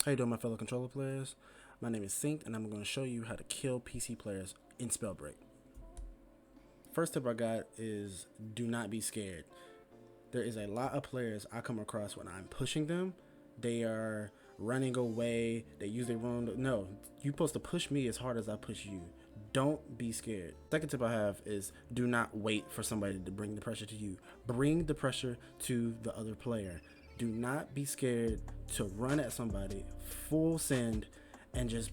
How you doing, my fellow controller players? My name is Synced, and I'm going to show you how to kill PC players in Spellbreak. First tip I got is do not be scared. There is a lot of players I come across when I'm pushing them. They are running away. They use their run. No, you're supposed to push me as hard as I push you. Don't be scared. Second tip I have is do not wait for somebody to bring the pressure to you. Bring the pressure to the other player. Do not be scared to run at somebody full send and just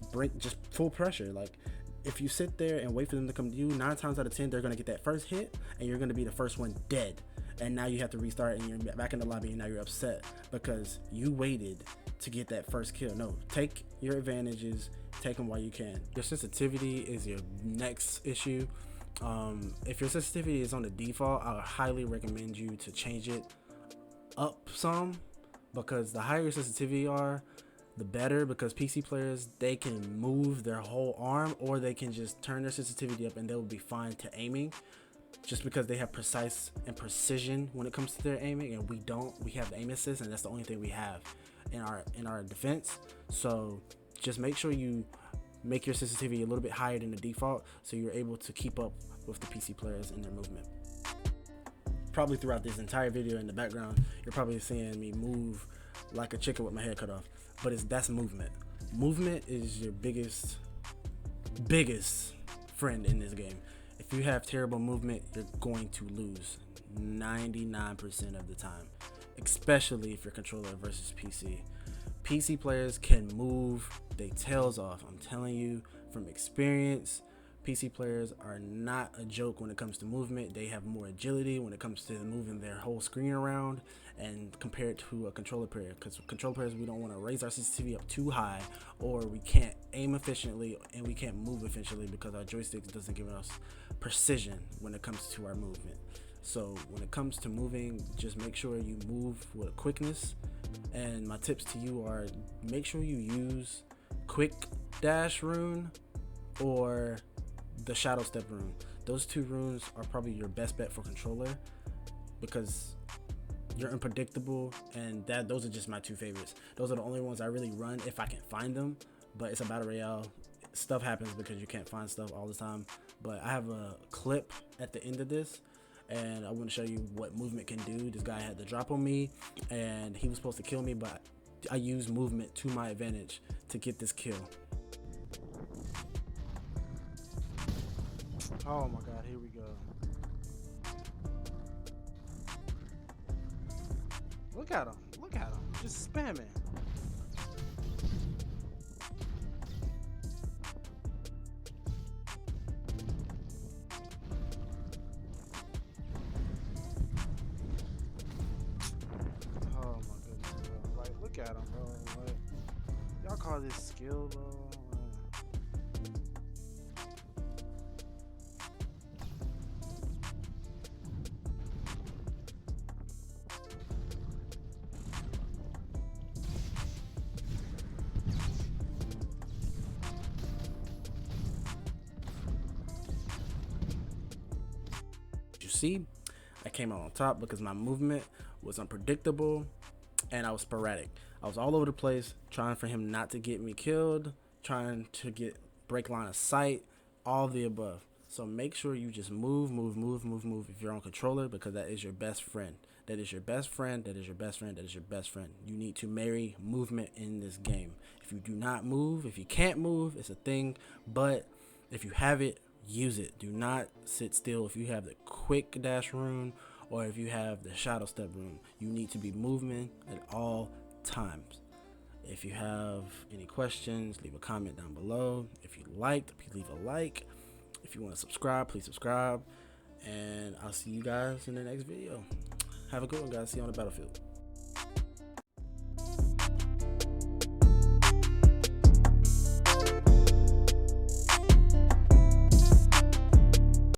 full pressure. Like, if you sit there and wait for them to come to you, 9 times out of 10 they're gonna get that first hit and you're gonna be the first one dead. And now you have to restart and you're back in the lobby and now you're upset because you waited to get that first kill. No, take your advantages, take them while you can. Your sensitivity is your next issue. If your sensitivity is on the default, I would highly recommend you to change it up some, because the higher your sensitivity are, the better, because PC players, they can move their whole arm or they can just turn their sensitivity up and they will be fine to aiming, just because they have precise and precision when it comes to their aiming, and we don't. We have aim assist, and that's the only thing we have in our defense. So just make sure you make your sensitivity a little bit higher than the default so you're able to keep up with the PC players and their movement. Probably throughout this entire video in the background, you're probably seeing me move like a chicken with my head cut off, but that's movement. Movement is your biggest friend in this game. If you have terrible movement, you're going to lose 99% of the time, especially if you're controller versus PC. PC players can move their tails off. I'm telling you from experience, PC players are not a joke when it comes to movement. They have more agility when it comes to moving their whole screen around, and compared to a controller player, because controller players, we don't want to raise our sensitivity up too high, or we can't aim efficiently and we can't move efficiently because our joysticks doesn't give us precision when it comes to our movement. So when it comes to moving, just make sure you move with a quickness. And my tips to you are, make sure you use quick dash rune or the shadow step rune. Those 2 runes are probably your best bet for controller, because you're unpredictable, and those are just my 2 favorites. Those are the only ones I really run if I can find them, but it's a battle royale. Stuff happens because you can't find stuff all the time. But I have a clip at the end of this, and I want to show you what movement can do. This guy had the drop on me and he was supposed to kill me, but I used movement to my advantage to get this kill. Oh my god, here we go. Look at him, just spamming. Oh my goodness, bro. Like, look at him, bro. Like, y'all call this skill, bro? You see, I came out on top because my movement was unpredictable and I was sporadic. I was all over the place trying for him not to get me killed, trying to get break line of sight, all of the above. So make sure you just move if you're on controller, because that is your best friend. That is your best friend. That is your best friend. That is your best friend. You need to marry movement in this game. If you do not move, if you can't move, it's a thing, but if you have it, use it. Do not sit still. If you have the quick dash rune or if you have the shadow step rune, you need to be moving at all times. If you have any questions, leave a comment down below. If you liked, please leave a like. If you want to subscribe, please subscribe. And I'll see you guys in the next video. Have a good one, guys. See you on the battlefield.